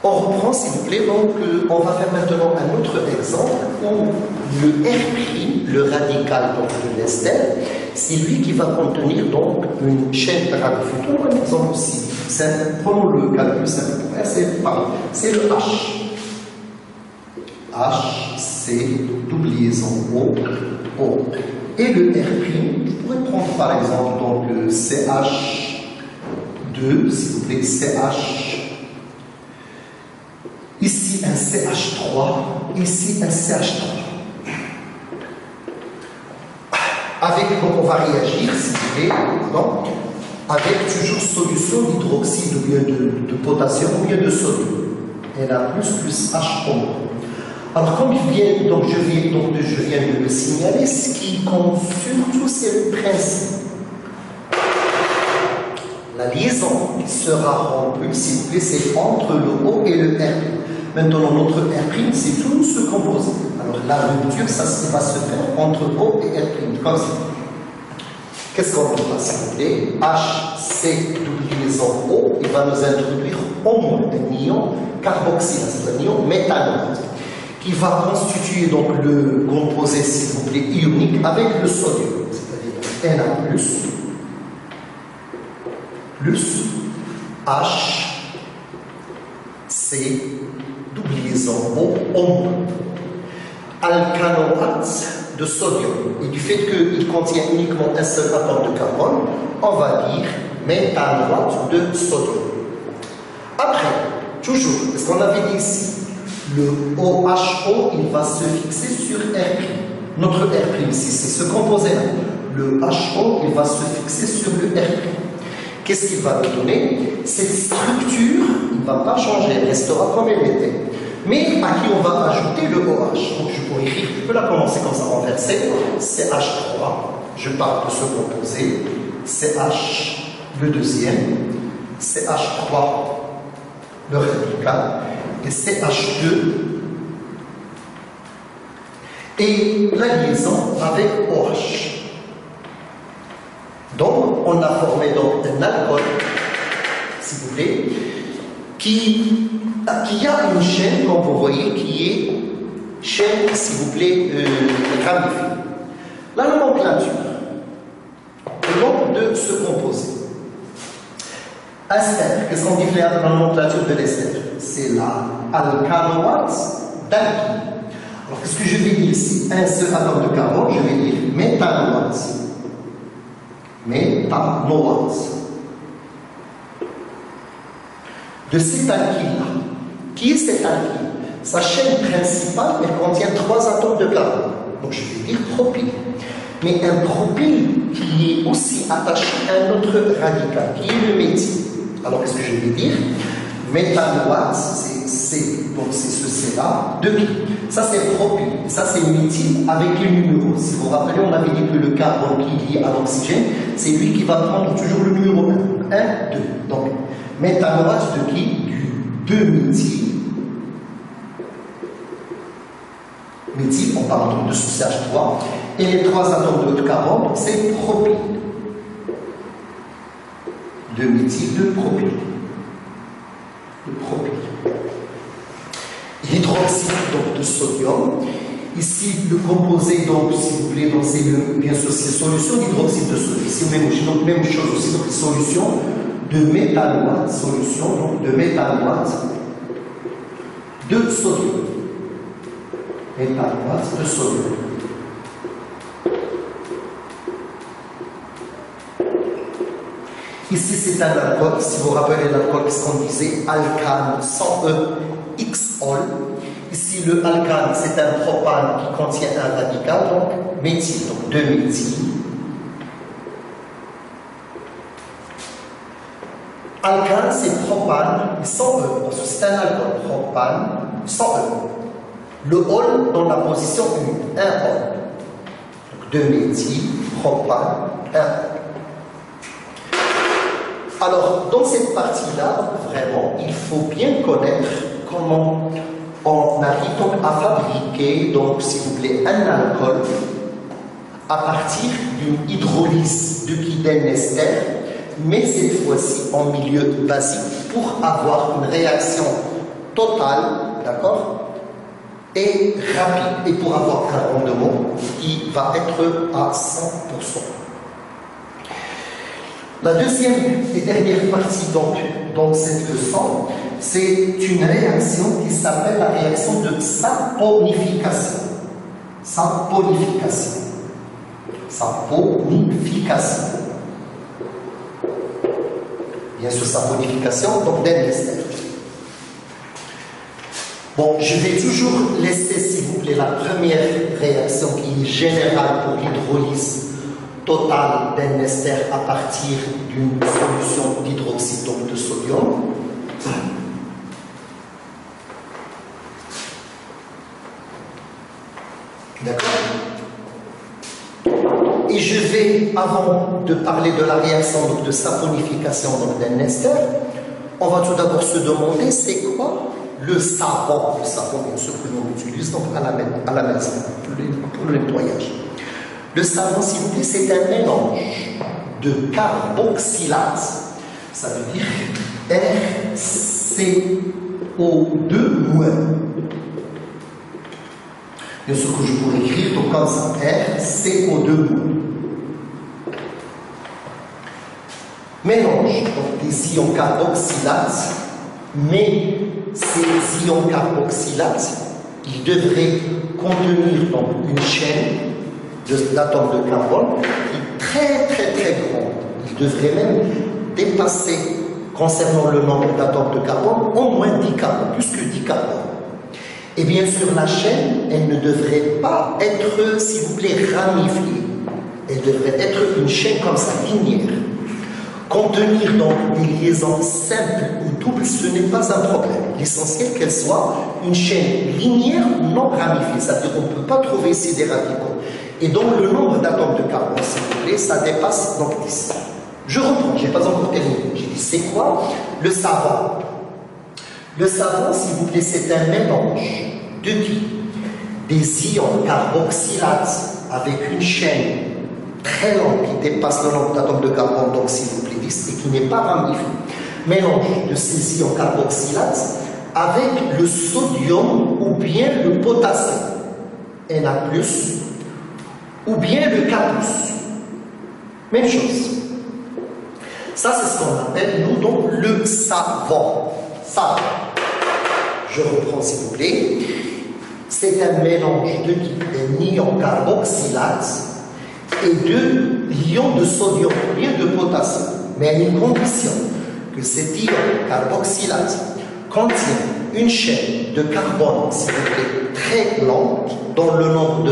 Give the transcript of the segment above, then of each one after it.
On reprend, s'il vous plaît, donc on va faire maintenant un autre exemple où le R', le radical donc, de l'ester, c'est lui qui va contenir donc une chaîne radiofuture. Un exemple aussi simple, prenons le calcul simple, c'est le H. H, C, double liaison O, O. Et le R', je pourrais prendre par exemple donc CH2, s'il vous plaît, CH. Ici un CH3, ici un CH3. Avec, donc on va réagir, si vous voulez, donc, avec toujours solution d'hydroxyde ou bien de potassium ou bien de sodium. Na plus HO. Alors comme je viens de le signaler, ce qui compte surtout c'est le principe. La liaison qui sera rompue, s'il vous plaît, c'est entre le O et le R'. Maintenant, notre R', c'est tout ce composé. Alors, la rupture, ça va se faire entre O et R', comme ça. Qu'est-ce qu'on va, s'il vous plaît? H, C, double liaison O, il va nous introduire au moins un ion carboxyle, c'est un ion méthanol, qui va constituer donc le composé, s'il vous plaît, ionique avec le sodium, c'est-à-dire Na+, plus H, C, double liaison O, alcanoate de sodium. Et du fait qu'il contient uniquement un seul atome de carbone, on va dire méthanoate de sodium. Après, toujours, ce qu'on avait dit ici, le OHO, il va se fixer sur R'. Notre R' ici, c'est ce composé-là. Le HO, il va se fixer sur le R'. Qu'est-ce qu'il va nous donner? Cette structure, il ne va pas changer, elle restera comme elle était. Mais à qui on va ajouter le OH. Donc je pourrais écrire, je peux la commencer comme ça, renverser. CH3, je parle de ce composé. CH, le deuxième. CH3, le radical. Et CH2. Et la liaison avec OH. Donc, on a formé donc un alcool, si vous voulez, qui a une chaîne, comme vous voyez, qui est chaîne, s'il vous plaît, ramifiée. La nomenclature est donc de ce composé. Ester, qu'est-ce qu'on dit la nomenclature de l'ester? C'est la alcanoate d'alkyle. Alors, qu'est-ce que je vais dire ici? Un seul atome de carbone, je vais dire méthanoate. Méthanoate. De cet alkyle-là. Qui est cet alkyle? Sa chaîne principale, elle contient 3 atomes de carbone. Donc je vais dire propyle. Mais un propyle qui est aussi attaché à un autre radical, qui est le méthyle. Alors qu'est-ce que je vais dire? Méthanoate, c'est C. Donc c'est ce C-là. De qui? Ça c'est propyle. Ça c'est méthyle avec les numéros. Si vous vous rappelez, on avait dit que le carbone qui est lié à l'oxygène, c'est lui qui va prendre toujours le numéro 1. 1, 2. Donc méthanoate de qui? Du 2-méthyle. Méthyle, on parle donc de ce CH3. Et les 3 atomes de carbone, c'est propyle. 2-méthyle de propyle. L'hydroxyde donc de sodium. Ici, le composé, donc, si vous voulez, c'est bien sûr ces solutions d'hydroxyde de sodium. Ici, même chose aussi, donc solution de méthanoate, de sodium. Méthanoate de sodium. Ici, c'est un alcool. Si vous vous rappelez l'alcool, qu'est-ce qu'on disait? Alcane sans E, X-ol. Ici, le alcane, c'est un propane qui contient un radical, donc méthyle, donc 2-méthyle. Alcane, c'est propane sans E, parce que c'est un alcool. Propane sans E. Le ol dans la position 1, un ol. Donc 2-méthyle, propane, 1 ol. Alors, dans cette partie-là, vraiment, il faut bien connaître comment on arrive donc à fabriquer, donc, s'il vous plaît, un alcool à partir d'une hydrolyse de qui d'un ester, mais cette fois-ci en milieu basique, pour avoir une réaction total, d'accord, et rapide, et pour avoir un rendement qui va être à 100%. La deuxième et dernière partie dans cette leçon, c'est une réaction qui s'appelle la réaction de saponification. Saponification. Saponification. Bien sûr, saponification, donc d'un ester. Bon, je vais toujours laisser, s'il vous plaît, la première réaction qui est générale pour l'hydrolyse totale d'un ester à partir d'une solution d'hydroxyde de sodium. D'accord? Et je vais, avant de parler de la réaction de saponification d'un ester, on va tout d'abord se demander c'est quoi le savon, bien sûr que l'on utilise donc à la maison pour le nettoyage. Le savon, s'il vous plaît, c'est un mélange de carboxylate, ça veut dire RCO2-. Bien sûr que je pourrais écrire donc comme ça, RCO2-. Mélange donc des ions carboxylates, mais ces ions carboxylates, ils devraient contenir donc une chaîne d'atomes de carbone qui est très très très grande. Ils devraient même dépasser, concernant le nombre d'atomes de carbone, au moins 10 carbones, plus que 10 carbones. Et bien sûr, la chaîne, elle ne devrait pas être, s'il vous plaît, ramifiée. Elle devrait être une chaîne comme ça, linéaire. Contenir donc des liaisons simples ou doubles, ce n'est pas un problème. L'essentiel qu'elle soit une chaîne linéaire non ramifiée, c'est-à-dire qu'on ne peut pas trouver ici des radicaux. Et donc le nombre d'atomes de carbone, s'il vous plaît, ça dépasse donc 10. Je reprends, je n'ai pas encore terminé. J'ai dit, c'est quoi le savon? Le savon, s'il vous plaît, c'est un mélange de qui? Des ions carboxylates avec une chaîne très longue qui dépasse le nombre d'atomes de carbone, donc s'il vous plaît 10, et qui n'est pas ramifié. Mélange de ces ions carboxylates avec le sodium ou bien le potassium, Na+, ou bien le K+. Même chose. Ça, c'est ce qu'on appelle, nous, donc, le savon. Savon. Je reprends, s'il vous plaît. C'est un mélange d'un ion carboxylate et de l'ion de sodium, ou bien de potassium. Mais à une condition, que cet ion carboxylate contient une chaîne de carbone, s'il vous plaît, très longue, dont le nombre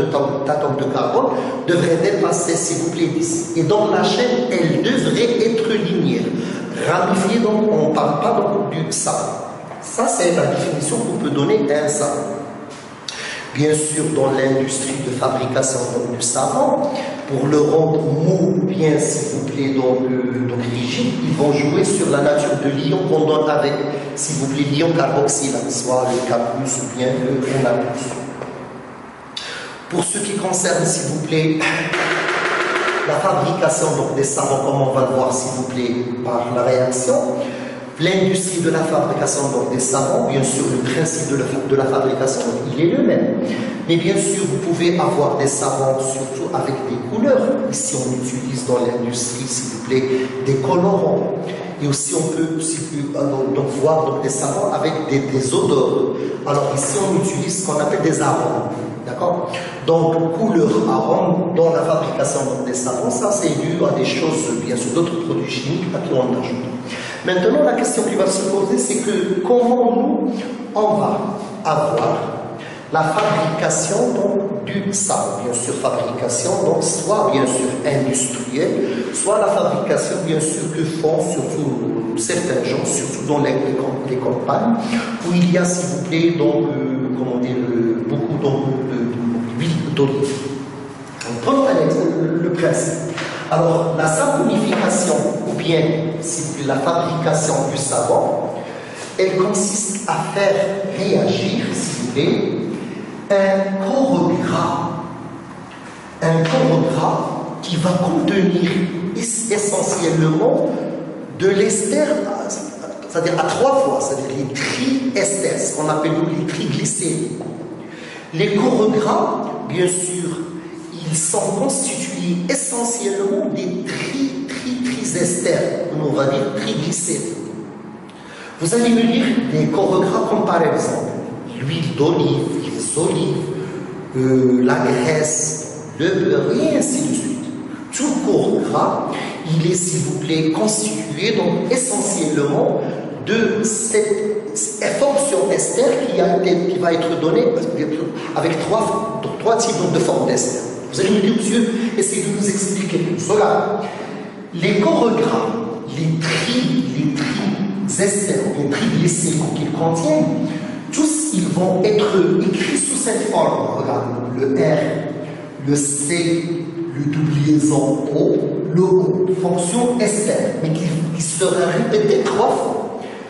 d'atomes de carbone devrait dépasser, s'il vous plaît, 10. Et dans la chaîne, elle devrait être linéaire. Ramifiée, donc, on ne parle pas donc du savon. Ça, c'est la définition qu'on peut donner à un savon. Bien sûr, dans l'industrie de fabrication du savon, pour le rendre mou, bien s'il vous plaît, donc rigide, ils vont jouer sur la nature de l'ion qu'on donne avec, s'il vous plaît, l'ion carboxylate, soit le K+, ou bien le Na+. Pour ce qui concerne, s'il vous plaît, la fabrication donc, des savons, comme on va le voir, s'il vous plaît, par la réaction, l'industrie de la fabrication donc, des savons, bien sûr, le principe de la fabrication, il est le même. Mais bien sûr, vous pouvez avoir des savons, surtout avec des couleurs. Ici, on utilise dans l'industrie, s'il vous plaît, des colorants. Et aussi, on peut donc, voir donc, des savons avec des odeurs. Alors ici, on utilise ce qu'on appelle des arômes. D'accord? Donc, couleur, arôme, dans la fabrication donc, des savons, ça c'est dû à des choses, bien sûr, d'autres produits chimiques à qui on ajoute. Maintenant, la question qui va se poser, c'est que comment nous, on va avoir la fabrication donc, du savon. Bien sûr, fabrication, donc soit bien sûr industrielle, soit la fabrication, bien sûr, que font surtout certains gens, surtout dans les campagnes, où il y a, s'il vous plaît, donc, comment dire, beaucoup d'huile d'olive. Prenons le principe. Alors, la saponification, ou bien la fabrication du savon, elle consiste à faire réagir, si vous voulez, un corps gras qui va contenir essentiellement de l'ester, c'est-à-dire à 3 fois, c'est-à-dire les triesters, ce qu'on appelle nous les triglycérides. Les corps gras, bien sûr, ils sont constitués essentiellement des trisesters, on va dire triglycérides. Vous allez me dire des corps gras comme par exemple l'huile d'olive, les olives, la graisse, le beurre et ainsi de suite. Tout corps gras, il est s'il vous plaît constitué donc essentiellement de cette fonction ester qui va être donnée avec trois types de formes d'ester. Vous allez me dire, monsieur, essayez de nous expliquer plus. Voilà. Les corps gras, les esters, les triglycérides qu'ils contiennent, tous ils vont être écrits sous cette forme. Regardez, le R, le C, le double liaison O, le O, fonction ester, mais qui sera répété 3 fois.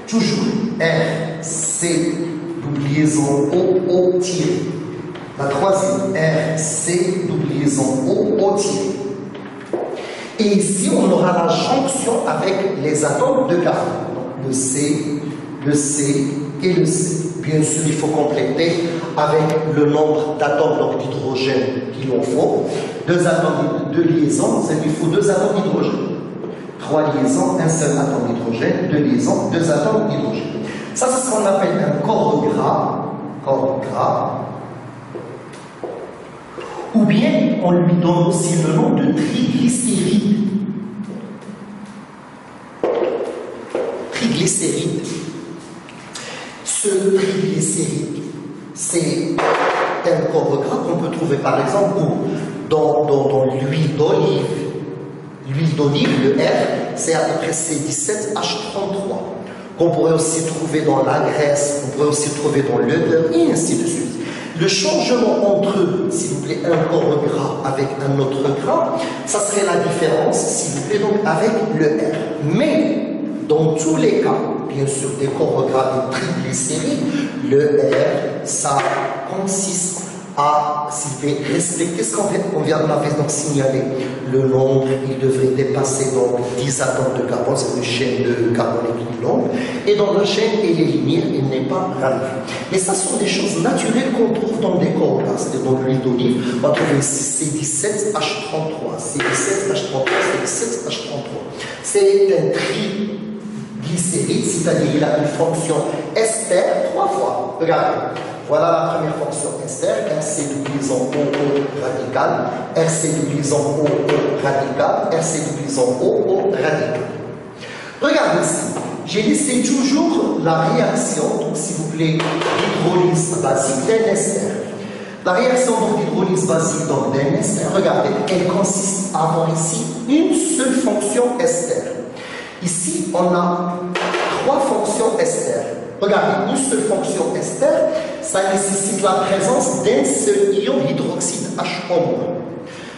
Toujours R, C, double liaison O, O tiré. La troisième, R, C, double liaison O, O tiré. Et ici, on aura la jonction avec les atomes de carbone. Le C et le C. Bien sûr, il faut compléter avec le nombre d'atomes d'hydrogène qu'il en faut. 2 atomes de liaison, il faut 2 atomes d'hydrogène. 3 liaisons, un seul atome d'hydrogène. 2 liaisons, 2 atomes d'hydrogène. Ça, c'est ce qu'on appelle un corps gras. Ou bien, on lui donne aussi le nom de triglycéride. Triglycéride. Ce triglycéride, c'est un corps gras qu'on peut trouver par exemple dans l'huile d'olive. L'huile d'olive, le R, c'est à peu près C17H33. Qu'on pourrait aussi trouver dans la graisse, qu'on pourrait aussi trouver dans le beurre, et ainsi de suite. Le changement entre, s'il vous plaît, un corps gras avec un autre gras, ça serait la différence, s'il vous plaît, donc avec le R. Mais, dans tous les cas, bien sûr, des corps gras et triglycérides, le R, ça consiste à, s'il vous plaît, respecter ce qu'on vient de signaler. Le nombre, il devrait dépasser donc 10 atomes de carbone, c'est une chaîne de carbone plus longue. Et dans la chaîne, elle est linéaire, elle n'est pas ramifiée. Mais ça sont des choses naturelles qu'on trouve dans des corps gras. C'est-à-dire dans l'huile d'olive, on va trouver C17H33, C17H33, C17H33. C'est un triglycéride, c'est-à-dire il a une fonction ester 3 fois. Regardez. Voilà la première fonction ester, RC double O radical, RC double O radical, RC double O radical. Regardez ici, j'ai laissé toujours la réaction, donc s'il vous plaît, d'hydrolyse basique d'un ester. La réaction d'hydrolyse basique d'un ester, regardez, elle consiste à avoir ici une seule fonction ester. Ici, on a 3 fonctions ester. Regardez, une seule fonction ester, ça nécessite la présence d'un seul ion hydroxyde HO-.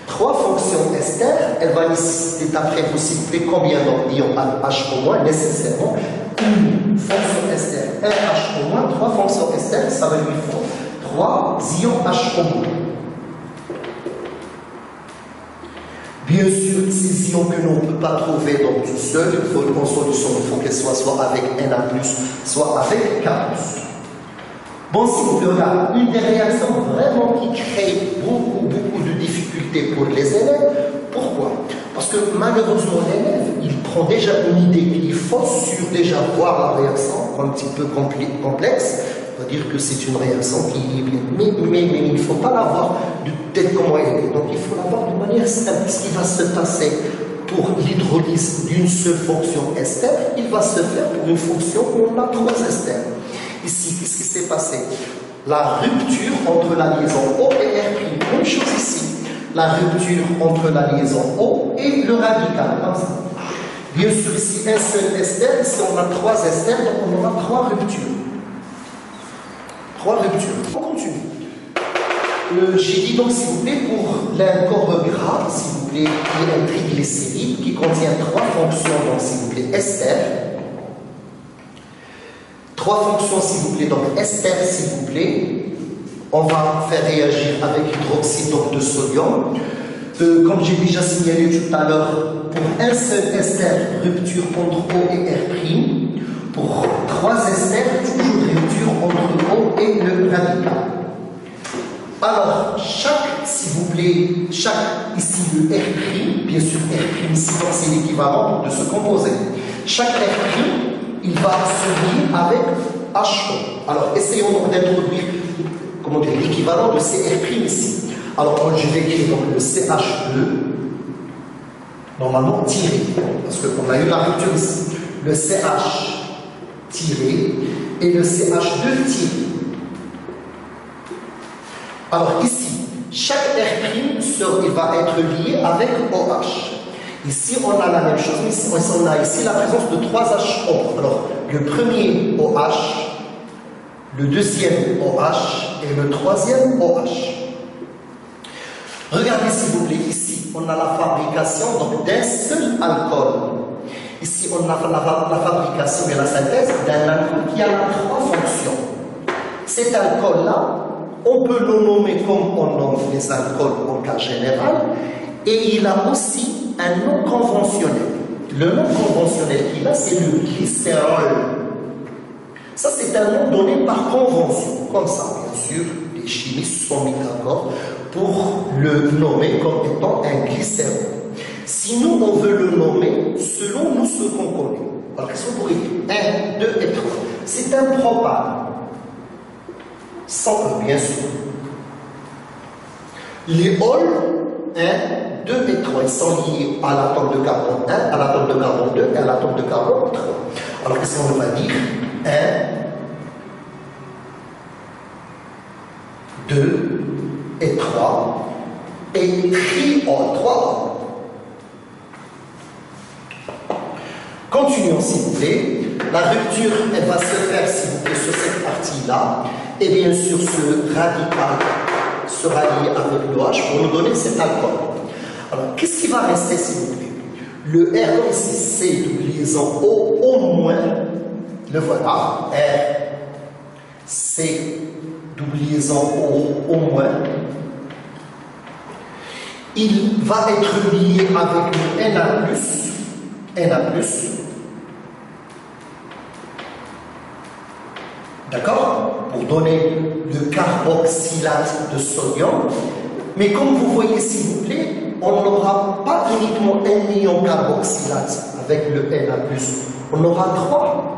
3 fonctions ester, elle va nécessiter, d'après vous, s'il vous plaît, combien d'ions HO-, nécessairement une fonction ester, un HO-, 3 fonctions ester, ça va lui faire 3 ions HO-. Bien sûr, ces ions que l'on ne peut pas trouver donc tout seul, il faut en solution, il faut qu'elles soient soit avec Na+, soit avec K+. Bon, si vous regardez, une des réactions vraiment qui crée beaucoup de difficultés pour les élèves. Pourquoi? Parce que malheureusement, l'élève, il prend déjà une idée qu'il faut déjà voir la réaction un petit peu complexe. On va dire que c'est une réaction qui est bien. Mais il ne faut pas la voir de telle comment elle est. Donc il faut la voir de manière simple. Ce qui va se passer pour l'hydrolyse d'une seule fonction ester, il va se faire pour une fonction où on a 3 esters. Ici, qu'est-ce qui s'est passé? La rupture entre la liaison O et R'. Même chose ici. La rupture entre la liaison O et le radical. Comme ça. Bien sûr, ici, un seul ester. Ici, on a 3 esters, donc on aura 3 ruptures. 3 ruptures. On continue. J'ai dit donc, s'il vous plaît, pour un corps gras, s'il vous plaît, il y a un triglycéride qui contient 3 fonctions, donc s'il vous plaît, ester. 3 fonctions, s'il vous plaît, donc ester, s'il vous plaît. On va faire réagir avec hydroxyde de sodium. Comme j'ai déjà signalé tout à l'heure, pour un seul ester, rupture entre O et R'. pour 3 esters, toujours rupture entre O et le radical. Alors, si vous voulez, ici le R', bien sûr R' ici, c'est l'équivalent de ce composé. Chaque R', il va se lier avec HO. Alors, essayons d'introduire l'équivalent de ces R' ici. Alors, je vais écrire donc le CH2, normalement tiré, parce qu'on a eu la rupture ici. Le CH tiré et le CH2 tiré. Alors ici, chaque R' il va être lié avec OH. Ici, on a la même chose, mais ici, on a ici la présence de 3 H ombres. Alors, le premier OH, le deuxième OH et le troisième OH. Regardez s'il vous plaît, ici, on a la fabrication d'un seul alcool. Ici, on a la fabrication et la synthèse d'un alcool qui a 3 fonctions. Cet alcool-là, on peut le nommer comme on nomme les alcools en cas général, et il a aussi un nom conventionnel. Le nom conventionnel qu'il a, c'est le glycérol. Ça, c'est un nom donné par convention. Comme ça, bien sûr, les chimistes sont mis d'accord pour le nommer comme étant un glycérol. Si nous, on veut le nommer selon nous ce qu'on connaît. Alors, qu'est-ce qu'on pourrait dire? 1, 2 et 3. C'est un propane. Sans E, bien sûr. Les ôles, 1, 2 et 3, ils sont liés à l'atome de carbone 1, à l'atome de carbone 2 et à l'atome de carbone 3. Alors, qu'est-ce qu'on va dire? 1, 2 et 3, et triol, 3. Continuons, s'il vous plaît. La rupture, elle va se faire, s'il vous plaît, sur cette partie-là. Et bien sûr, ce radical sera lié avec l'OH pour nous donner cet alcool. Alors, qu'est-ce qui va rester, s'il vous plaît? Le R ici, C liaison O au moins, le voilà, R, C, liaison O au moins. Il va être lié avec le Na+, d'accord? Pour donner le carboxylate de sodium. Mais comme vous voyez, s'il vous plaît, on n'aura pas uniquement un ion carboxylate avec le Na+. On aura 3.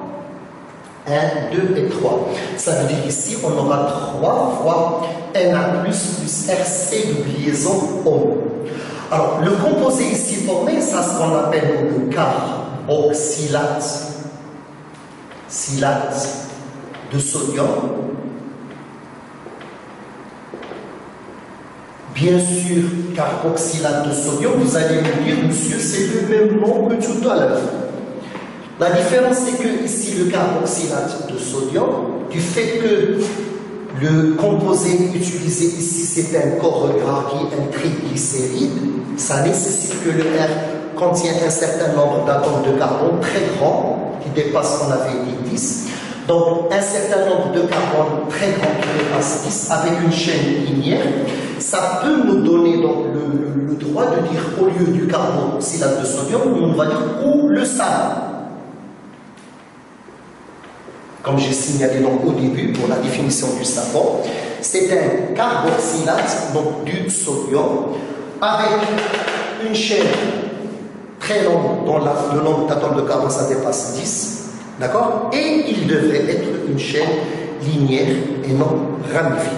1, 2 et 3. Ça veut dire ici, on aura 3 fois Na+, plus RC de liaison O. Alors, le composé ici formé, ça ce qu'on appelle le carboxylate de sodium. Bien sûr, carboxylate de sodium, vous allez me dire, monsieur, c'est le même nom que tout à l'heure. La différence, c'est que ici, le carboxylate de sodium, du fait que le composé utilisé ici, c'est un corps gras qui est un triglycéride, ça nécessite que le R contient un certain nombre d'atomes de carbone très grands, qui dépassent, on avait dit 10. Donc, un certain nombre de carbone très grand qui dépasse 10 avec une chaîne linéaire, ça peut nous donner donc le droit de dire au lieu du carboxylate de sodium, on va dire ou le sable. Comme j'ai signalé donc au début pour la définition du savon, c'est un carboxylate donc du sodium avec une chaîne très longue dont le nombre d'atomes de carbone ça dépasse 10. D'accord? Et il devrait être une chaîne linéaire et non ramifiée.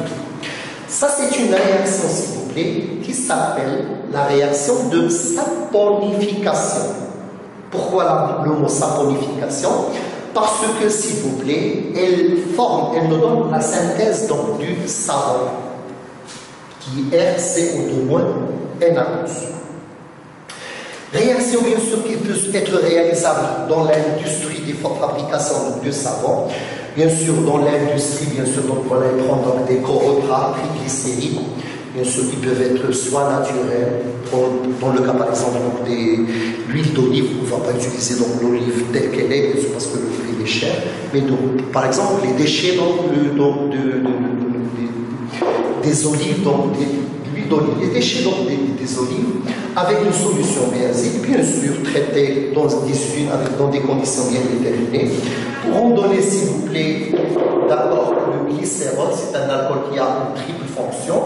Ça, c'est une réaction, s'il vous plaît, qui s'appelle la réaction de saponification. Pourquoi le mot saponification? Parce que, s'il vous plaît, elle nous donne la synthèse donc, du savon, qui est RCO2-Na+. Réaction bien sûr qui peut être réalisable dans l'industrie des fabrications de savon. Bien sûr, dans l'industrie, bien sûr, donc voilà, prendre donc, des corps triglycérides, bien sûr, qui peuvent être soit naturels, dans le cas par exemple de l'huile d'olive, on ne va pas utiliser donc l'olive telle qu'elle est, bien sûr, parce que l'olive est cher, mais donc, par exemple, les déchets donc, des olives, donc d'olive, les déchets donc des olives, avec une solution béazique, bien sûr traitée dans des usines dans des conditions bien déterminées, pourront donner, s'il vous plaît, d'abord le glycérol, c'est un alcool qui a une triple fonction,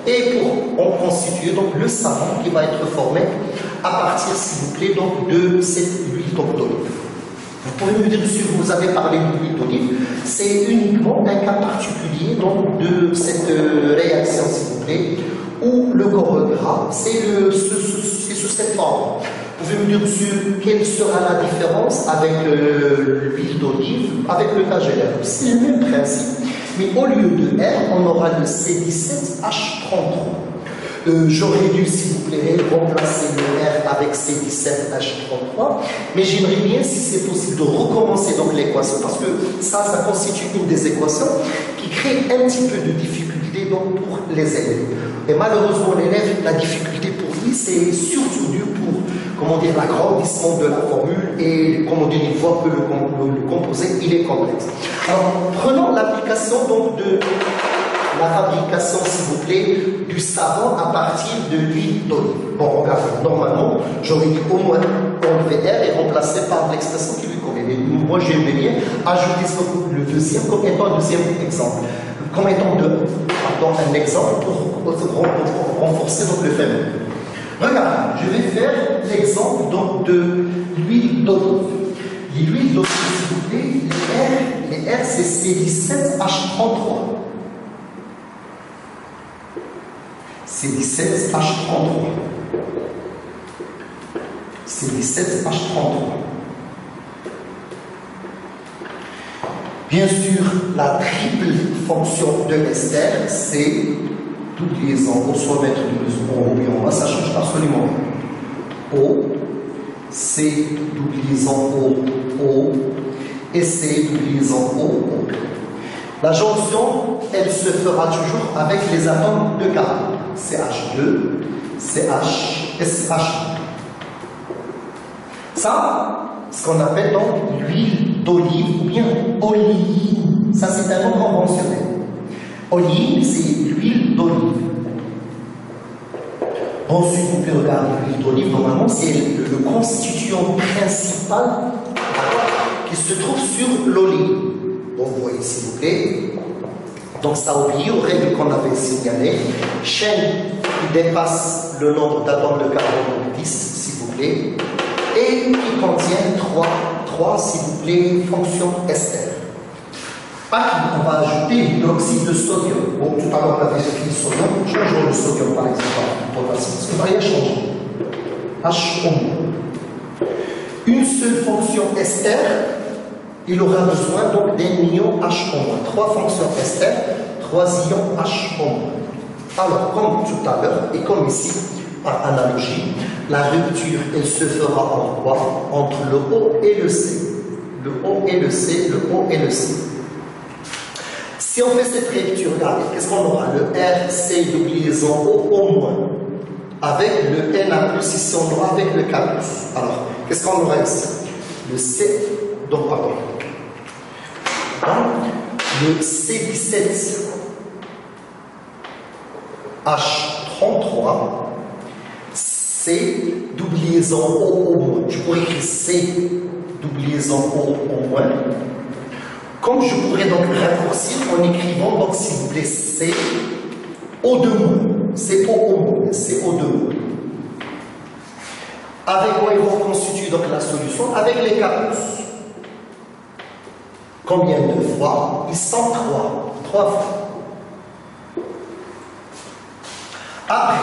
et pour en constituer donc le savon qui va être formé à partir, s'il vous plaît, donc de cette huile d'olive. Vous pouvez me dire si vous avez parlé d'huile d'olive, c'est uniquement un cas particulier donc, de cette réaction, s'il vous plaît, où le corps gras, c'est sous cette forme. Vous pouvez me dire quelle sera la différence avec l'huile d'olive, avec le KGR. C'est le même principe, mais au lieu de R, on aura le C17H33. J'aurais dû, s'il vous plaît, remplacer le R avec C17H33, mais j'aimerais bien, si c'est possible, de recommencer donc l'équation, parce que ça constitue une des équations qui crée un petit peu de difficulté donc, pour les élèves. Et malheureusement, l'élève, la difficulté pour lui, c'est surtout dû pour, comment dire, l'agrandissement de la formule et, comment dire, il voit que le composé, il est complexe. Alors, prenons l'application donc de la fabrication, s'il vous plaît, du savon à partir de l'huile d'olive. Bon, regardez, normalement, j'aurais dit au moins enlever R et remplacer par l'expression qui lui convient. Mais moi, j'aimerais bien ajouter le deuxième comme étant un deuxième exemple. Comme étant un exemple pour renforcer donc, le phénomène. Regardez, je vais faire l'exemple donc de l'huile d'olive. L'huile d'olive, s'il vous plaît, les R c'est C17H33. C17H33. C17H33. Bien sûr, la triple fonction de ester, c'est toutes les O, soit mettre en haut et en bas, ça change absolument rien. O, C, double-liaison O, et C, double-liaison O. La jonction, elle se fera toujours avec les atomes de carbone. CH2, CH et CH2. Ça, ce qu'on appelle donc l'huile d'olive ou bien oléine. Ça, c'est un nom conventionnel. Oléine, c'est l'huile d'olive. Bon, si vous pouvez regarder l'huile d'olive, normalement, c'est le constituant principal qui se trouve sur l'oléine. Bon, vous voyez, s'il vous plaît. Donc, ça obéit aux règles qu'on avait signalées. Chaîne qui dépasse le nombre d'atomes de carbone 10, s'il vous plaît. Et qui contient 3 s'il vous plaît, fonctions ester. Par qui on va ajouter l'hydroxyde de sodium. Bon, tout à l'heure, on avait écrit le sodium. Changeons le sodium, par exemple, par le potassium, parce qu'on va rien changer. H-O. Une seule fonction ester, il aura besoin donc d'un ion H-. 3 fonctions ester, 3 ions H-. Alors, comme tout à l'heure, et comme ici, par analogie, la rupture, elle se fera en quoi? Entre le O et le C. Le O et le C, le O et le C. Si on fait cette rupture, regardez, qu'est-ce qu'on aura? Le R, C, double-liaison O, au moins. Avec le Na+, ici on aura avec le K+. Alors, qu'est-ce qu'on aura ici? Le C, donc pardon. Le C17H33, C, double-liaison O au moins. Je pourrais écrire C, double-liaison O au moins. Comme je pourrais donc raccourcir en écrivant, donc s'il vous plaît, C, O2 moins. C'est O au moins, c'est O2 moins. Avec quoi ils vont constituer donc la solution? Avec les K+. Combien de fois? Ils sont 3 fois. Après,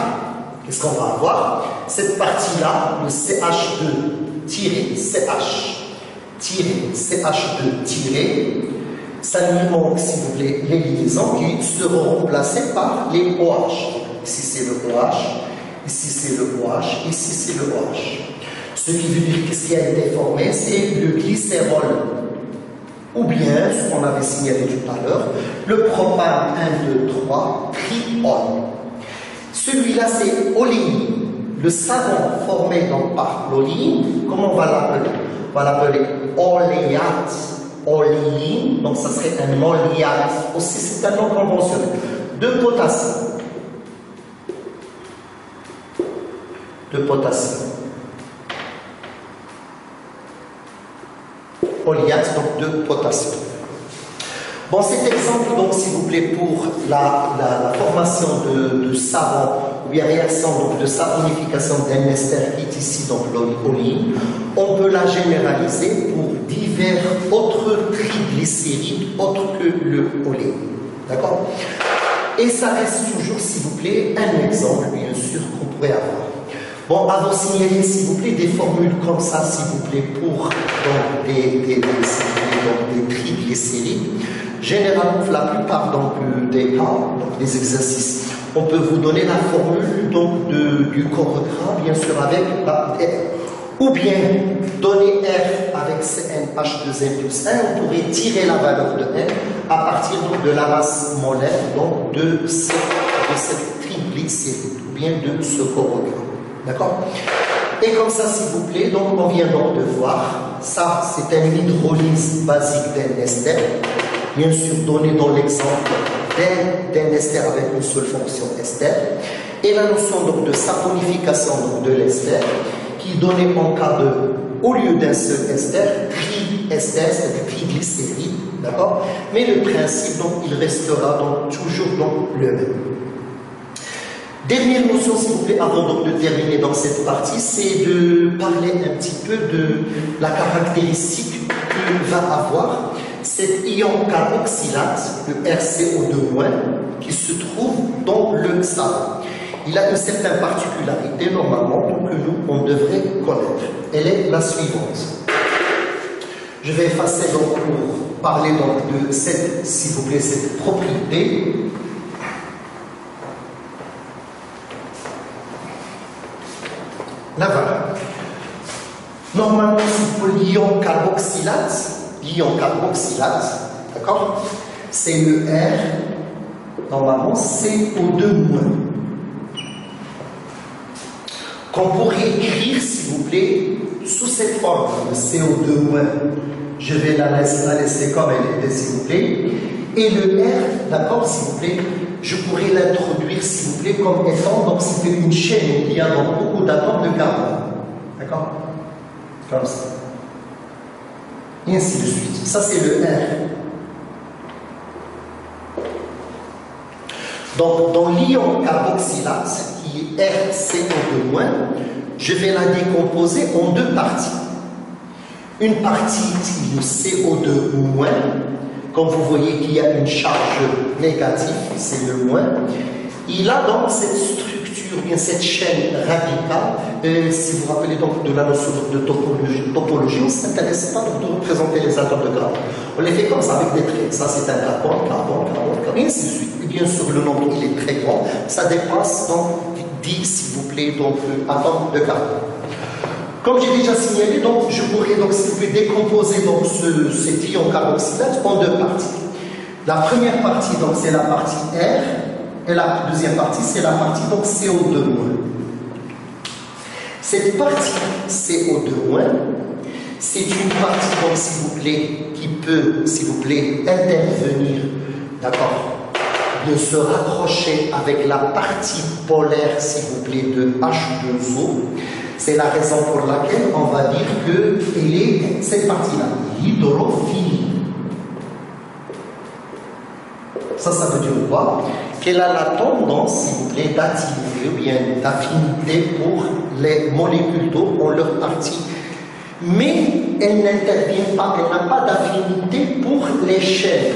qu'est-ce qu'on va avoir? Cette partie-là, le CH2-CH2- ça lui manque, s'il vous plaît, les liaisons qui seront remplacées par les OH. Ici c'est le OH, ici c'est le OH, ici c'est le OH. Ce qui veut dire que ce qui a été formé, c'est le glycérol. Ou bien, ce qu'on avait signalé tout à l'heure, le propane 1, 2, 3, triol. Celui-là, c'est oléine. Le savon formé donc par l'oléine, comment on va l'appeler? On va l'appeler oléate. Oléine, donc ça serait un oléate. Aussi, c'est un nom conventionnel. De potassium. de potassium. Oliate, donc de potassium. Bon, cet exemple, donc, s'il vous plaît, pour la formation de savon ou bien réaction donc, de saponification d'un ester qui est ici, donc l'oline, on peut la généraliser pour divers autres triglycérides autres que le oléine. D'accord? Et ça reste toujours, s'il vous plaît, un exemple, bien sûr, qu'on pourrait avoir. Bon, à vous signaler, s'il vous plaît, des formules comme ça, s'il vous plaît, pour donc, des triglycérides. Généralement, pour la plupart donc, des cas, donc, des exercices, on peut vous donner la formule donc, du corps gras, bien sûr, avec la R. Ou bien, donner R avec CnH2n plus 1, on pourrait tirer la valeur de N à partir donc, de la masse molaire donc, de cette triglycéride, ou bien de ce corps gras. D'accord? Et comme ça, s'il vous plaît, donc on vient donc de voir, ça c'est une hydrolyse basique d'un ester, bien sûr donné dans l'exemple d'un ester avec une seule fonction ester, et la notion donc de saponification donc, de l'ester, qui est donnée en cas de, au lieu d'un seul ester, tri-ester, c'est-à-dire triglycéride, d'accord? Mais le principe, donc, il restera donc toujours donc, le même. Dernière notion, s'il vous plaît, avant donc de terminer dans cette partie, c'est de parler un petit peu de la caractéristique que va avoir cet ion carboxylate, le RCO2-, qui se trouve dans le savon. Il a une certaine particularité, normalement, que nous, on devrait connaître. Elle est la suivante. Je vais effacer donc pour parler donc de cette, s'il vous plaît, cette propriété. Là, voilà. Normalement, pour l'ion carboxylate, d'accord, c'est le R, normalement, CO2-. Qu'on pourrait écrire, s'il vous plaît, sous cette forme de CO2-. Je vais la laisser comme elle était, s'il vous plaît. Et le R, d'accord, s'il vous plaît, je pourrais l'introduire, s'il vous plaît, comme étant, donc c'était une chaîne où il y a donc beaucoup d'atomes de carbone. D'accord? Comme ça. Et ainsi de suite. Ça, c'est le R. Donc, dans l'ion carboxylate, qui est RCO2-, je vais la décomposer en deux parties. Une partie qui est le CO2-, comme vous voyez qu'il y a une charge négative, c'est le moins. Il a donc cette structure, bien cette chaîne radicale. Si vous vous rappelez donc de la notion de topologie, on ne s'intéresse pas de représenter les atomes de carbone. On les fait comme ça avec des traits. Ça c'est un carbone, et ainsi de suite. Et bien sûr, le nombre il est très grand. Ça dépasse donc 10, s'il vous plaît, donc atomes de carbone. Comme j'ai déjà signalé, donc, je pourrais donc, s'il vous plaît, décomposer donc, cet ion carboxylate en deux parties. La première partie, donc, c'est la partie R, et la deuxième partie, c'est la partie donc, CO2-. Cette partie CO2-, c'est une partie, donc, s'il vous plaît, qui peut, s'il vous plaît, intervenir, d'accord, de se rapprocher avec la partie polaire, s'il vous plaît, de H2O. C'est la raison pour laquelle on va dire qu'elle est cette partie-là, l'hydrophilie. Ça veut dire quoi? Qu'elle a la tendance, s'il vous plaît, d'attirer ou bien d'affinité pour les molécules d'eau en leur partie. Mais elle n'intervient pas, elle n'a pas d'affinité pour les chaînes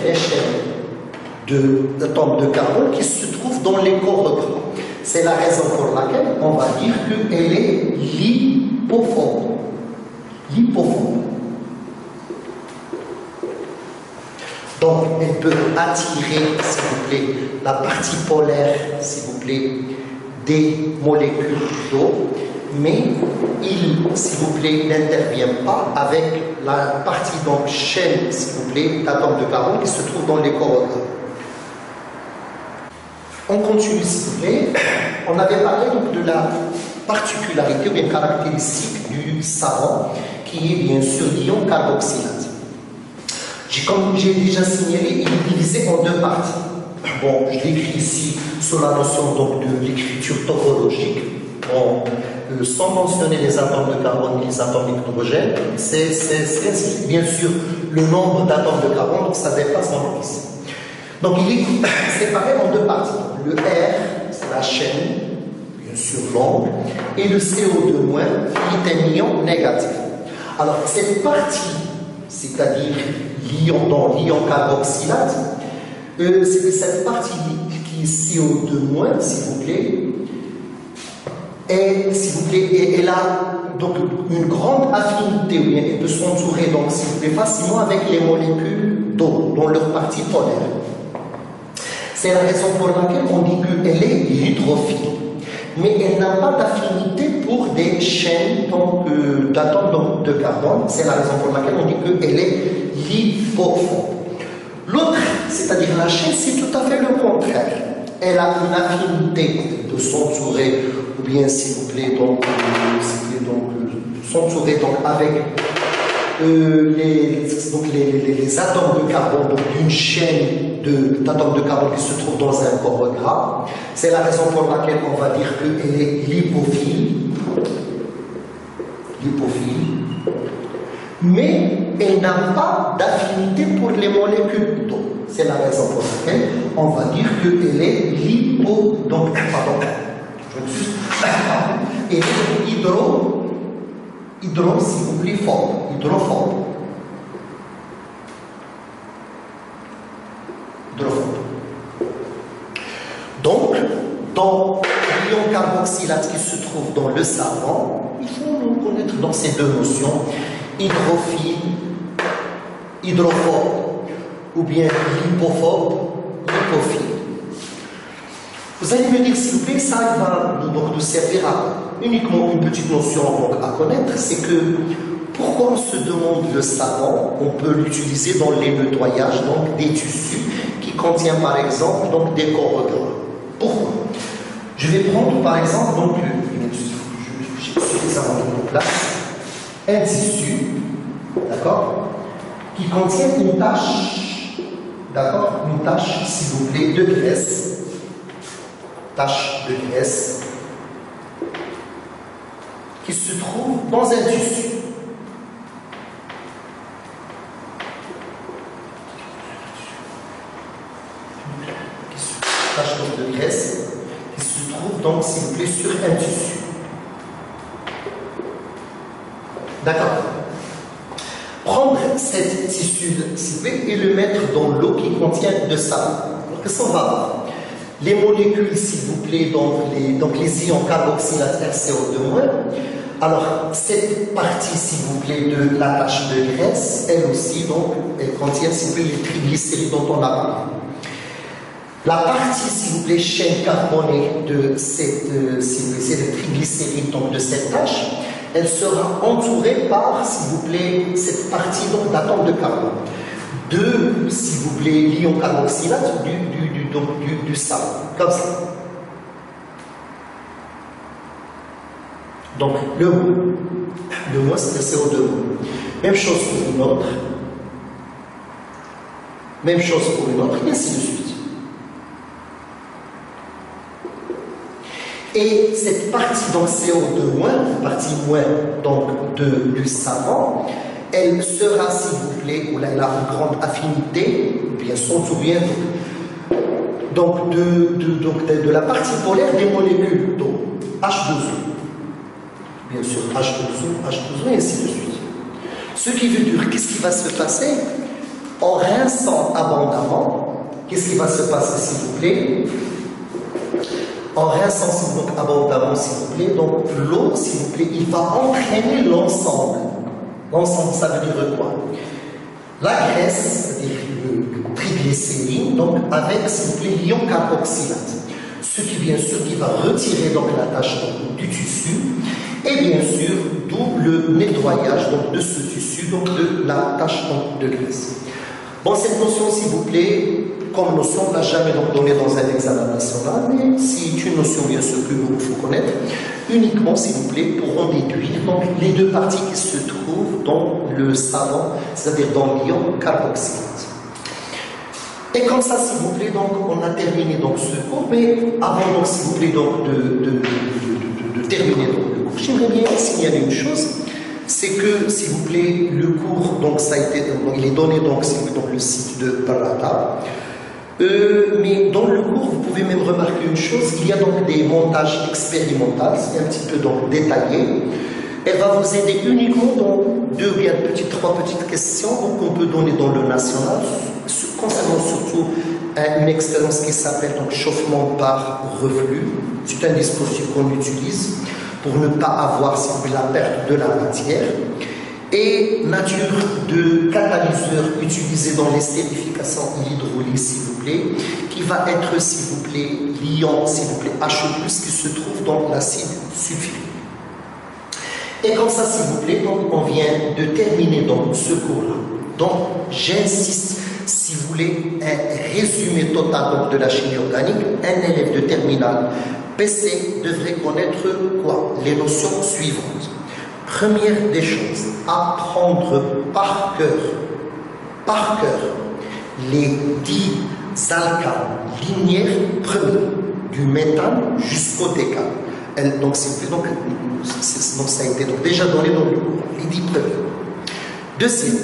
d'atomes de carbone qui se trouvent dans les corps gras. C'est la raison pour laquelle on va dire qu'elle est lipophobe. Lipophobe. Donc, elle peut attirer, s'il vous plaît, la partie polaire, s'il vous plaît, des molécules d'eau, mais il, s'il vous plaît, n'intervient pas avec la partie, donc, chaîne, s'il vous plaît, d'atomes de carbone qui se trouve dans les corps gras. On continue, s'il vous plaît. On avait parlé donc de la particularité ou bien caractéristique du savon, qui est bien sûr l'ion carboxylate. Comme j'ai déjà signalé, il est divisé en deux parties. Bon, je l'écris ici sous la notion donc de l'écriture topologique. sans mentionner les atomes de carbone et les atomes d'hydrogène, c'est bien sûr le nombre d'atomes de carbone, donc ça dépasse dans ici. Donc il est séparé en deux parties. Le R, c'est la chaîne, bien sûr longue, et le CO2- qui est un ion négatif. Alors cette partie, c'est-à-dire l'ion carboxylate, c'est cette partie qui est CO2-, s'il vous plaît, et elle a donc une grande affinité, ou bien elle peut s'entourer, donc s'il vous plaît, facilement avec les molécules d'eau dans leur partie polaire. C'est la raison pour laquelle on dit qu'elle est hydrophile. Mais elle n'a pas d'affinité pour des chaînes d'atomes de carbone. C'est la raison pour laquelle on dit qu'elle est lipophobe. L'autre, c'est-à-dire la chaîne, c'est tout à fait le contraire. Elle a une affinité de s'entourer, ou bien s'il vous plaît, s'entourer avec les atomes de carbone d'une chaîne d'atomes de carbone qui se trouve dans un corps gras. C'est la raison pour laquelle on va dire qu'elle est lipophile, mais elle n'a pas d'affinité pour les molécules d'eau. C'est la raison pour laquelle on va dire qu'elle est elle est s'il vous plaît, hydrophobe. Donc, dans l'ion carboxylate qui se trouve dans le savon, il faut nous connaître dans ces deux notions, hydrophile, hydrophobe, ou bien lipophobe, lipophile. Vous allez me dire, s'il vous plaît, ça va donc nous servir à uniquement une petite notion à connaître, c'est que pourquoi on se demande le savon, on peut l'utiliser dans les nettoyages donc des tissus qui contiennent par exemple donc des corps gras. Pourquoi? Je vais prendre par exemple donc j'ai suffisamment de place un tissu, d'accord, qui contient une tache, d'accord, une tache s'il vous plaît de graisse. Tache de graisse qui se trouve dans un tissu. Tache de graisse qui se trouve donc, s'il vous plaît, sur un tissu. D'accord. Prendre cet tissu, s'il vous plaît, et le mettre dans l'eau qui contient de savon. Alors, qu'est-ce qu'on va avoir? Les molécules, s'il vous plaît, donc les ions carboxylate RCO2-. Alors, cette partie, s'il vous plaît, de la tache de graisse, elle aussi, donc, elle contient, s'il vous plaît, les triglycérides dont on a parlé. La partie, s'il vous plaît, chaîne carbonée de cette, les triglycérides, donc de cette tache, elle sera entourée par, s'il vous plaît, cette partie d'atomes de carbone. De, s'il vous plaît, l'ion carboxylate du savon, comme ça. Donc, le mot, c'est le CO2. Même chose pour une autre. Même chose pour une autre, et ainsi de suite. Et cette partie, donc CO2-, partie moins donc, du savon, elle sera, s'il vous plaît, ou là, elle a une grande affinité, bien s'entourer donc de la partie polaire des molécules d'eau, H2O. Bien sûr, H2O, et ainsi de suite. Ce qui veut dire, qu'est-ce qui va se passer? En rinçant abondamment, qu'est-ce qui va se passer, s'il vous plaît? En rinçant donc, abondamment, s'il vous plaît, donc l'eau, s'il vous plaît, il va entraîner l'ensemble. L'ensemble, ça veut dire quoi? La graisse, c'est-à-dire le triglycérine, donc avec, s'il vous plaît, l'ion carboxylate. Ce qui, bien sûr, qui va retirer donc la tâche donc, du tissu, et bien sûr, d'où le nettoyage donc, de ce tissu, donc de la tâche donc, de graisse. Bon, cette notion, s'il vous plaît, comme notion, on ne l'a jamais donc donnée dans un examen national, mais c'est une notion, bien sûr, que nous faut connaître, uniquement, s'il vous plaît, pour en déduire donc, les deux parties qui se trouvent dans le savon, c'est-à-dire dans l'ion carboxylate. Et comme ça, s'il vous plaît, donc, on a terminé donc, ce cours, mais avant, donc, s'il vous plaît, donc, de terminer terminer donc le cours, j'aimerais bien signaler une chose, c'est que, s'il vous plaît, le cours, donc ça a été, il est donné donc, dans le site de Barata. Mais dans le cours, vous pouvez même remarquer une chose, il y a donc des montages expérimentaux, c'est un petit peu donc détaillé. Elle va vous aider uniquement dans trois petites questions qu'on peut donner dans le national, concernant surtout une expérience qui s'appelle donc chauffement par reflux. C'est un dispositif qu'on utilise pour ne pas avoir, si vous voulez, la perte de la matière. Et nature de catalyseur utilisé dans les stérifications et l'hydrolyse, s'il vous plaît, qui va être, s'il vous plaît, l'ion, s'il vous plaît, He+, qui se trouve dans l'acide sulfurique. Et comme ça, s'il vous plaît, donc, on vient de terminer donc, ce cours-là. Donc, j'insiste, si vous voulez, un résumé total donc, de la chimie organique, un élève de terminale PC devrait connaître quoi? Les notions suivantes. Première des choses, apprendre par cœur, les 10 alcanes linéaires premiers, du méthane jusqu'au décane. Donc, ça a été donc, déjà donné dans le cours, les 10 premiers. Deuxième,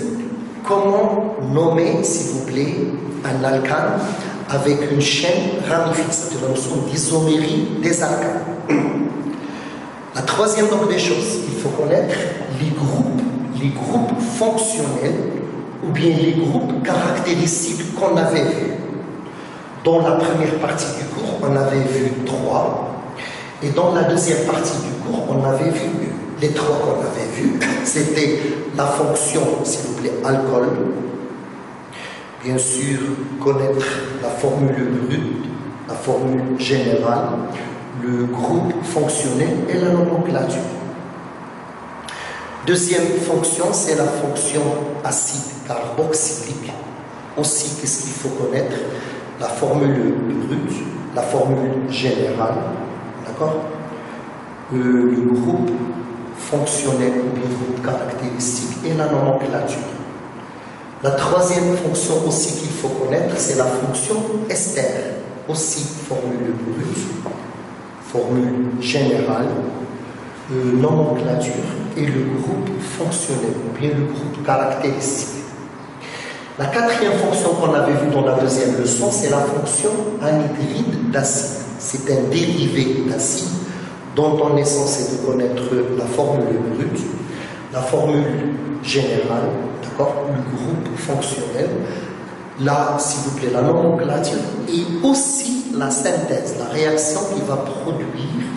comment nommer, s'il vous plaît, un alcane avec une chaîne ramifiée, c'est-à-dire la notion d'isomérie des alcanes. La troisième donc des choses, il faut connaître les groupes fonctionnels ou bien les groupes caractéristiques qu'on avait vus. Dans la première partie du cours, on avait vu 3, et dans la deuxième partie du cours, on avait vu les 3 qu'on avait vus. C'était la fonction, s'il vous plaît, alcool, bien sûr, connaître la formule brute, la formule générale, le groupe fonctionnel et la nomenclature. Deuxième fonction, c'est la fonction acide carboxylique. Aussi, qu'est-ce qu'il faut connaître? La formule brute, la formule générale, d'accord? Le groupe fonctionnel ou bien groupe caractéristique et la nomenclature. La troisième fonction aussi qu'il faut connaître, c'est la fonction ester. Aussi, formule brute, formule générale, nomenclature et le groupe fonctionnel, ou bien le groupe caractéristique. La quatrième fonction qu'on avait vue dans la deuxième leçon, c'est la fonction anhydride d'acide. C'est un dérivé d'acide dont on est censé de connaître la formule brute, la formule générale, d'accord, le groupe fonctionnel, là, s'il vous plaît, la nomenclature et aussi la synthèse, la réaction qui va produire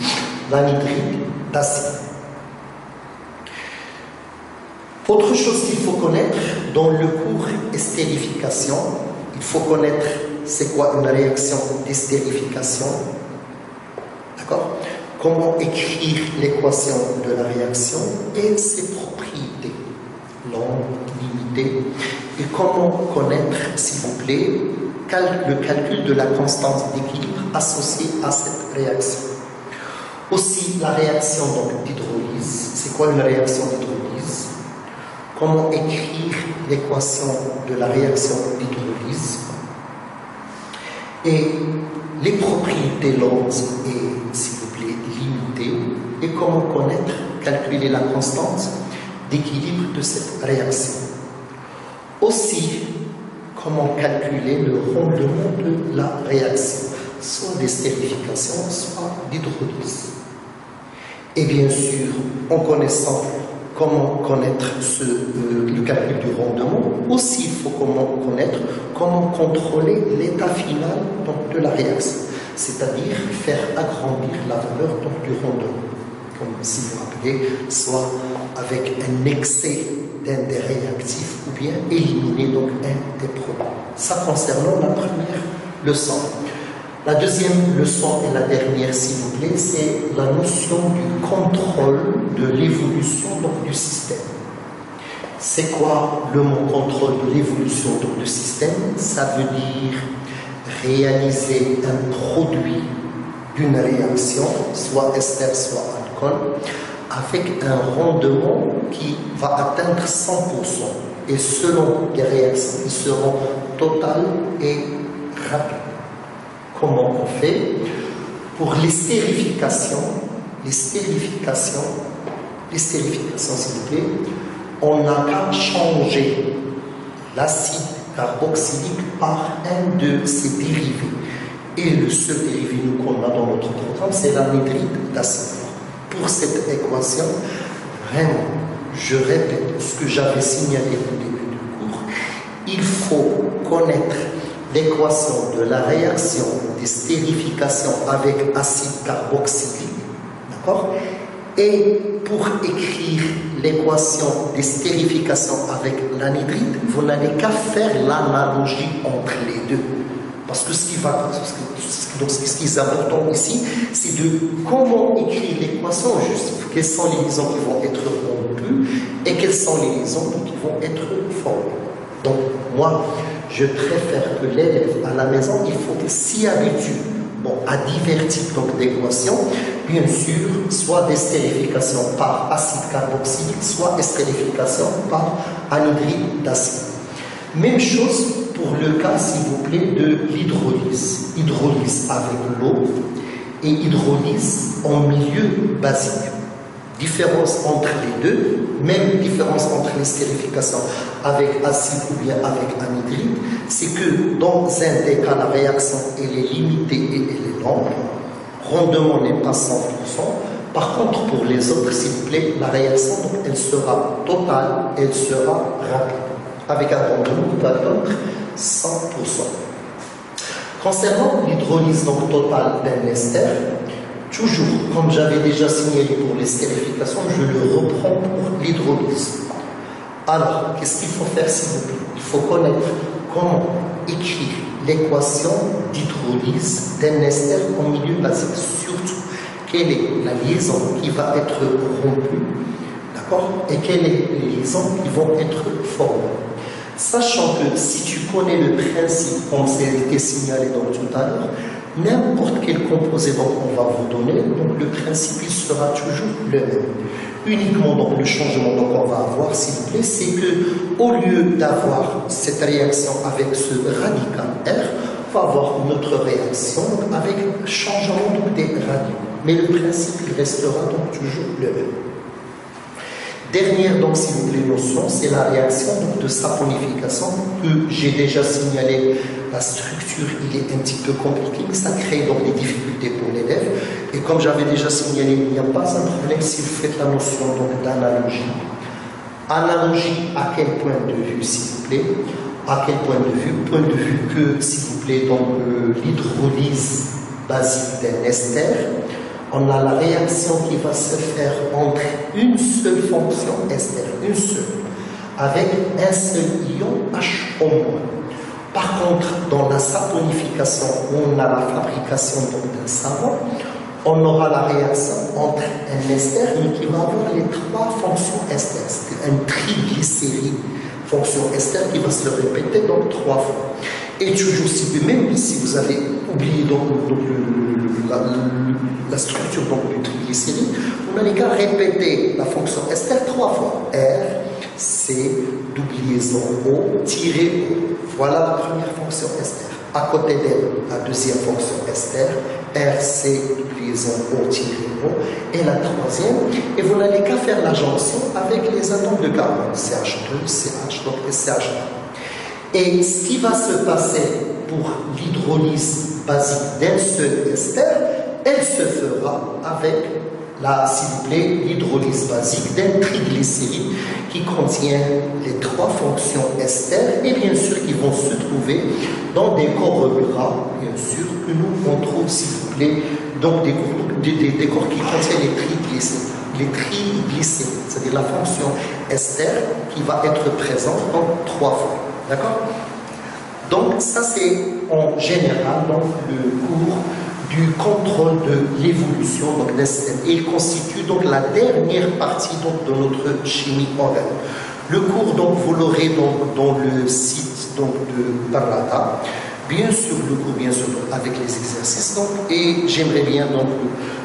l'anhydride d'acide. Autre chose qu'il faut connaître dans le cours estérification, il faut connaître c'est quoi une réaction d'estérification, d'accord? Comment écrire l'équation de la réaction et ses propriétés, longue, limitée, et comment connaître, s'il vous plaît, le calcul de la constante d'équilibre associée à cette réaction. Aussi, la réaction d'hydrolyse. C'est quoi une réaction d'hydrolyse? Comment écrire l'équation de la réaction d'hydrolyse? Et les propriétés longues et, s'il vous plaît, limitées. Et comment connaître, calculer la constante d'équilibre de cette réaction. Aussi, comment calculer le rendement de la réaction, soit d'estérification, soit d'hydrolyse. Et bien sûr, en connaissant comment connaître le calcul du rendement, aussi il faut connaître comment contrôler l'état final donc, de la réaction, c'est-à-dire faire agrandir la valeur donc, du rendement, comme si vous vous rappelez, soit avec un excès d'un des réactifs ou bien éliminer donc un des produits. Ça concernant la première leçon. La deuxième leçon et la dernière, s'il vous plaît, c'est la notion du contrôle de l'évolution du système. C'est quoi le mot contrôle de l'évolution du système? Ça veut dire réaliser un produit d'une réaction, soit ester, soit alcool, avec un rendement qui va atteindre 100%. Et selon les réactions, ils seront totales et rapides. Comment on fait? Pour l'estérification, les stérifications, s'il vous plaît, on n'a qu'à changer l'acide carboxylique par un de ses dérivés. Et le seul dérivé qu'on a dans notre programme, c'est l'anhydride d'acide. Pour cette équation, vraiment, je répète ce que j'avais signalé au début du cours, il faut connaître l'équation de la réaction de stérification avec acide carboxylique, d'accord? Et pour écrire l'équation de stérification avec l'anhydride, vous n'allez qu'à faire l'analogie entre les deux. Parce que ce qui est important ici, c'est de comment écrire l'équation juste. Quelles sont les liaisons qui vont être rompues et quelles sont les liaisons qui vont être formées. Donc, moi, je préfère que l'élève à la maison, il faut qu'il s'y habitue à divers types d'équations, bien sûr, soit d'estérification par acide carboxylique, soit estérification par anhydride d'acide. Même chose pour le cas, s'il vous plaît, de l'hydrolyse. Hydrolyse avec l'eau et hydrolyse en milieu basique. Différence entre les deux, même différence entre l'estérification avec acide ou bien avec anhydride, c'est que dans un des cas, la réaction elle est limitée et elle est longue. Rendement n'est pas 100%. Par contre, pour les autres, s'il vous plaît, la réaction, elle sera totale, elle sera rapide. Avec un rendement qui va être 100%. Concernant l'hydrolyse totale d'un ester, toujours, comme j'avais déjà signalé pour l'estérification, je le reprends pour l'hydrolyse. Alors, qu'est-ce qu'il faut faire s'il vous plaît? Il faut connaître comment écrire l'équation d'hydrolyse d'un ester en milieu basique. Surtout, quelle est la liaison qui va être rompue, d'accord? Et quelles sont les liaisons qui vont être formées. Sachant que si tu connais le principe, comme ça a été signalé tout à l'heure, n'importe quel composé on va vous donner, donc le principe il sera toujours le même. Uniquement le changement qu'on va avoir, s'il vous plaît, c'est que au lieu d'avoir cette réaction avec ce radical R, on va avoir notre réaction avec changement des radicaux. Mais le principe il restera toujours le même. Dernière, s'il vous plaît, notion, c'est la réaction de saponification que j'ai déjà signalé. La structure, il est un petit peu compliqué, mais ça crée des difficultés pour l'élève. Et comme j'avais déjà signalé, il n'y a pas un problème si vous faites la notion d'analogie. Analogie à quel point de vue, s'il vous plaît? À quel point de vue? Point de vue que, s'il vous plaît, l'hydrolyse basique d'un ester, on a la réaction qui va se faire entre une seule fonction ester, une seule, avec un seul ion H au moins. Par contre, dans la saponification, où on a la fabrication d'un savon, on aura la réaction entre un ester, mais qui va avoir les trois fonctions ester. C'est un triglycéride, fonction ester, qui va se répéter trois fois. Et toujours, même si vous avez oublié la structure du triglycéride, vous n'allez qu'à répéter la fonction ester trois fois. R, C, double O, tiré O. Voilà la première fonction ester. À côté d'elle, la deuxième fonction ester, R, C, double O, tiré O. Et la troisième, et vous n'allez qu'à faire la jonction avec les atomes de carbone, CH2, CH, donc CH2. Et ce qui va se passer pour l'hydrolyse basique d'un seul ester, elle se fera avec s'il vous plaît, l'hydrolyse basique d'un triglycéride qui contient les trois fonctions ester et bien sûr qui vont se trouver dans des corps gras, bien sûr, que nous on trouve, s'il vous plaît, donc des corps qui contiennent les triglycérides, c'est-à-dire la fonction ester qui va être présente trois fois. D'accord? Donc, ça c'est en général le cours du contrôle de l'évolution d'un système. Et il constitue la dernière partie de notre chimie organique. Le cours, vous l'aurez dans le site de Parlata. Bien sûr, le cours, bien sûr, avec les exercices. Et j'aimerais bien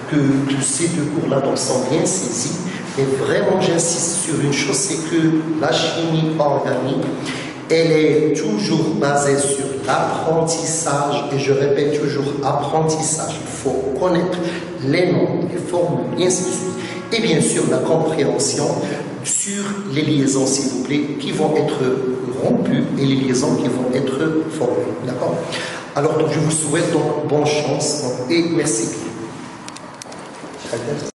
que ces deux cours-là sont bien saisis. Et vraiment, j'insiste sur une chose, c'est que la chimie organique Elle est toujours basée sur l'apprentissage, et je répète toujours apprentissage. Il faut connaître les noms, les formules, et ainsi de suite. Et bien sûr, la compréhension sur les liaisons, s'il vous plaît, qui vont être rompues et les liaisons qui vont être formées. D'accord? Alors, donc, je vous souhaite donc bonne chance et merci.